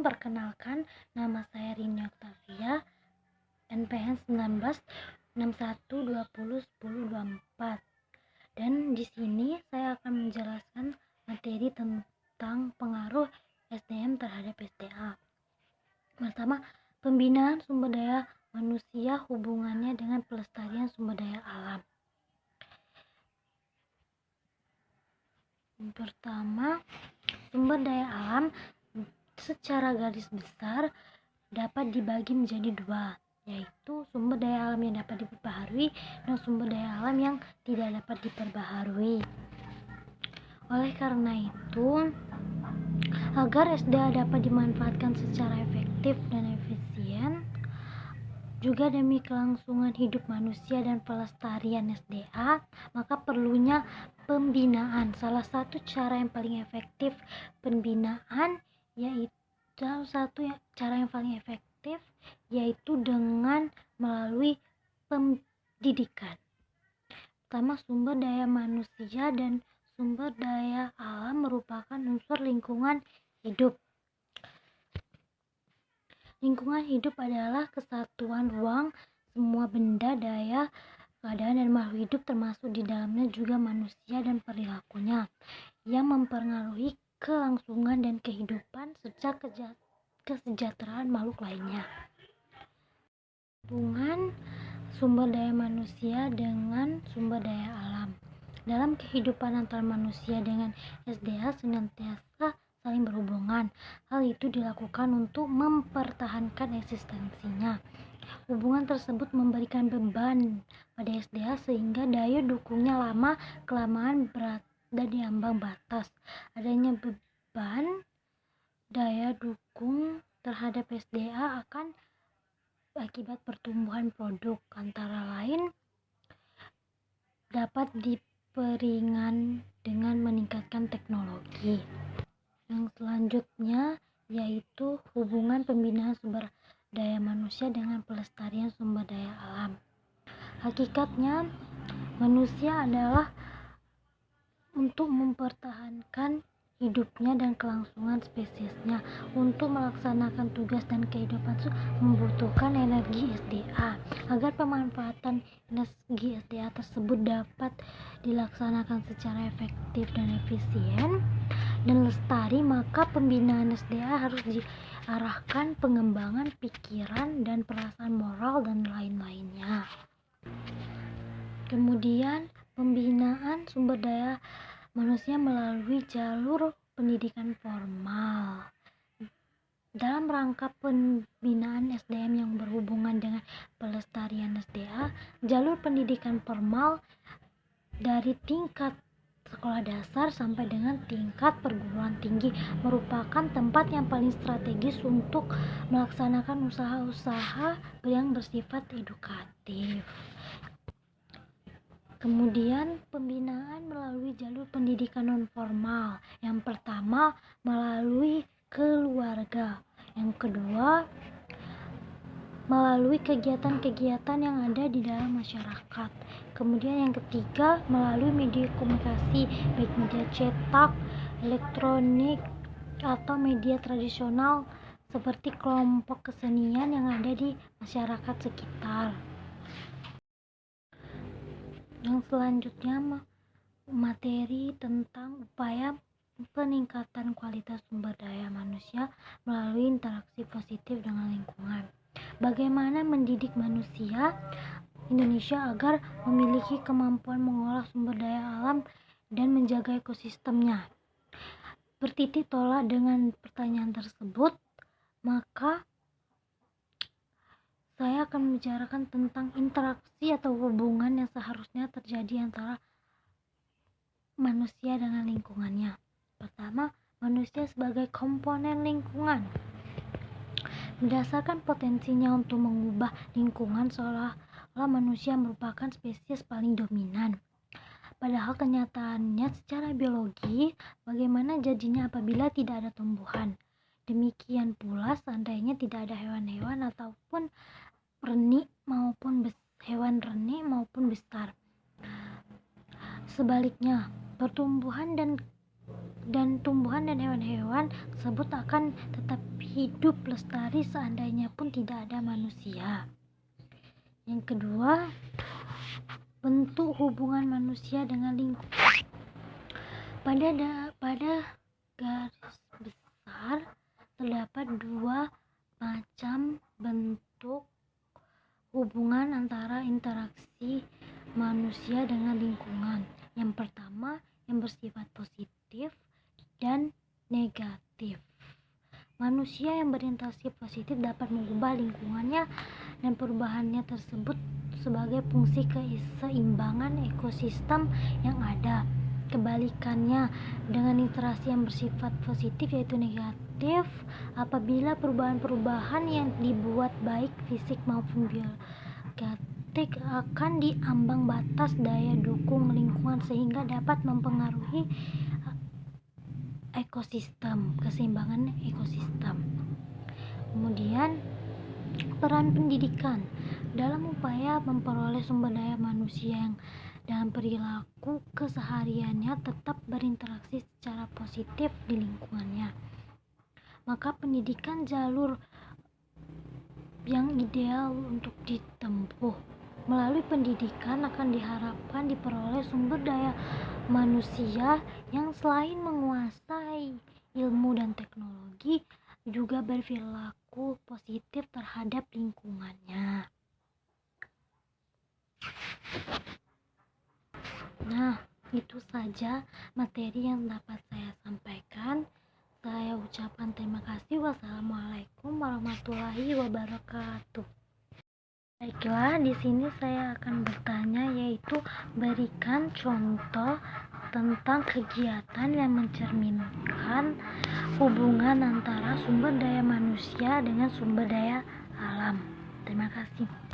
Perkenalkan, nama saya Rini Octavia, NPM 1961201024. Dan di sini saya akan menjelaskan materi tentang pengaruh SDM terhadap SDA. Pertama, pembinaan sumber daya manusia, hubungannya dengan pelestarian sumber daya alam. Pertama, sumber daya alam secara garis besar dapat dibagi menjadi dua, yaitu sumber daya alam yang dapat diperbaharui dan sumber daya alam yang tidak dapat diperbaharui. Oleh karena itu, agar SDA dapat dimanfaatkan secara efektif dan efisien, juga demi kelangsungan hidup manusia dan pelestarian SDA, maka perlunya pembinaan. Salah satu cara yang paling efektif pembinaan yaitu dengan melalui pendidikan. Pertama, sumber daya manusia dan sumber daya alam merupakan unsur lingkungan hidup. Lingkungan hidup adalah kesatuan ruang semua benda, daya, keadaan, dan makhluk hidup, termasuk di dalamnya juga manusia dan perilakunya, yang mempengaruhi kelangsungan dan kehidupan serta kesejahteraan makhluk lainnya. Hubungan sumber daya manusia dengan sumber daya alam. Dalam kehidupan antara manusia dengan SDA senantiasa saling berhubungan. Hal itu dilakukan untuk mempertahankan eksistensinya. Hubungan tersebut memberikan beban pada SDA sehingga daya dukungnya lama kelamaan berada di ambang batas. Adanya beban daya dukung terhadap SDA akan akibat pertumbuhan produk, antara lain dapat diperingan dengan meningkatkan teknologi. Yang selanjutnya yaitu hubungan pembinaan sumber daya manusia dengan pelestarian sumber daya alam. Hakikatnya, manusia adalah untuk mempertahankan hidupnya dan kelangsungan spesiesnya. Untuk melaksanakan tugas dan kehidupan membutuhkan energi SDA. Agar pemanfaatan energi SDA tersebut dapat dilaksanakan secara efektif dan efisien dan lestari, maka pembinaan SDA harus diarahkan pengembangan pikiran dan perasaan moral dan lain-lainnya. Kemudian pembinaan sumber daya manusia melalui jalur pendidikan formal. Dalam rangka pembinaan SDM yang berhubungan dengan pelestarian SDA, jalur pendidikan formal dari tingkat sekolah dasar sampai dengan tingkat perguruan tinggi merupakan tempat yang paling strategis untuk melaksanakan usaha-usaha yang bersifat edukatif. Kemudian pembinaan melalui jalur pendidikan non formal. Yang pertama melalui keluarga, yang kedua melalui kegiatan-kegiatan yang ada di dalam masyarakat. Kemudian yang ketiga melalui media komunikasi, baik media cetak, elektronik, atau media tradisional seperti kelompok kesenian yang ada di masyarakat sekitar. Yang selanjutnya materi tentang upaya peningkatan kualitas sumber daya manusia melalui interaksi positif dengan lingkungan. Bagaimana mendidik manusia Indonesia agar memiliki kemampuan mengolah sumber daya alam dan menjaga ekosistemnya. Bertitik tolak dengan pertanyaan tersebut, maka saya akan membicarakan tentang interaksi atau hubungan yang seharusnya terjadi antara manusia dengan lingkungannya. Pertama, manusia sebagai komponen lingkungan. Berdasarkan potensinya untuk mengubah lingkungan, seolah-olah manusia merupakan spesies paling dominan. Padahal kenyataannya secara biologi, bagaimana jadinya apabila tidak ada tumbuhan? Demikian pula seandainya tidak ada hewan-hewan ataupun hewan reni maupun besar. Sebaliknya, pertumbuhan dan dan tumbuhan dan hewan-hewan tersebut akan tetap hidup lestari seandainya pun tidak ada manusia. Yang kedua, bentuk hubungan manusia dengan lingkungan. Pada garis besar terdapat dua macam bentuk hubungan antara interaksi manusia dengan lingkungan. Yang pertama yang bersifat positif dan negatif. Manusia yang berinteraksi positif dapat mengubah lingkungannya dan perubahannya tersebut sebagai fungsi keseimbangan ekosistem yang ada. Kebalikannya, dengan interaksi yang bersifat positif yaitu negatif, apabila perubahan-perubahan yang dibuat baik fisik maupun biologik akan diambang batas daya dukung lingkungan sehingga dapat mempengaruhi ekosistem, keseimbangan ekosistem. Kemudian peran pendidikan dalam upaya memperoleh sumber daya manusia yang dalam perilaku kesehariannya tetap berinteraksi secara positif di lingkungannya. Maka pendidikan jalur yang ideal untuk ditempuh. Melalui pendidikan akan diharapkan diperoleh sumber daya manusia yang selain menguasai ilmu dan teknologi juga berperilaku positif terhadap lingkungannya. Nah, itu saja materi yang dapat saya sampaikan. Saya ucapkan terima kasih. Wassalamualaikum warahmatullahi wabarakatuh. Baiklah, di sini saya akan bertanya, yaitu berikan contoh tentang kegiatan yang mencerminkan hubungan antara sumber daya manusia dengan sumber daya alam. Terima kasih.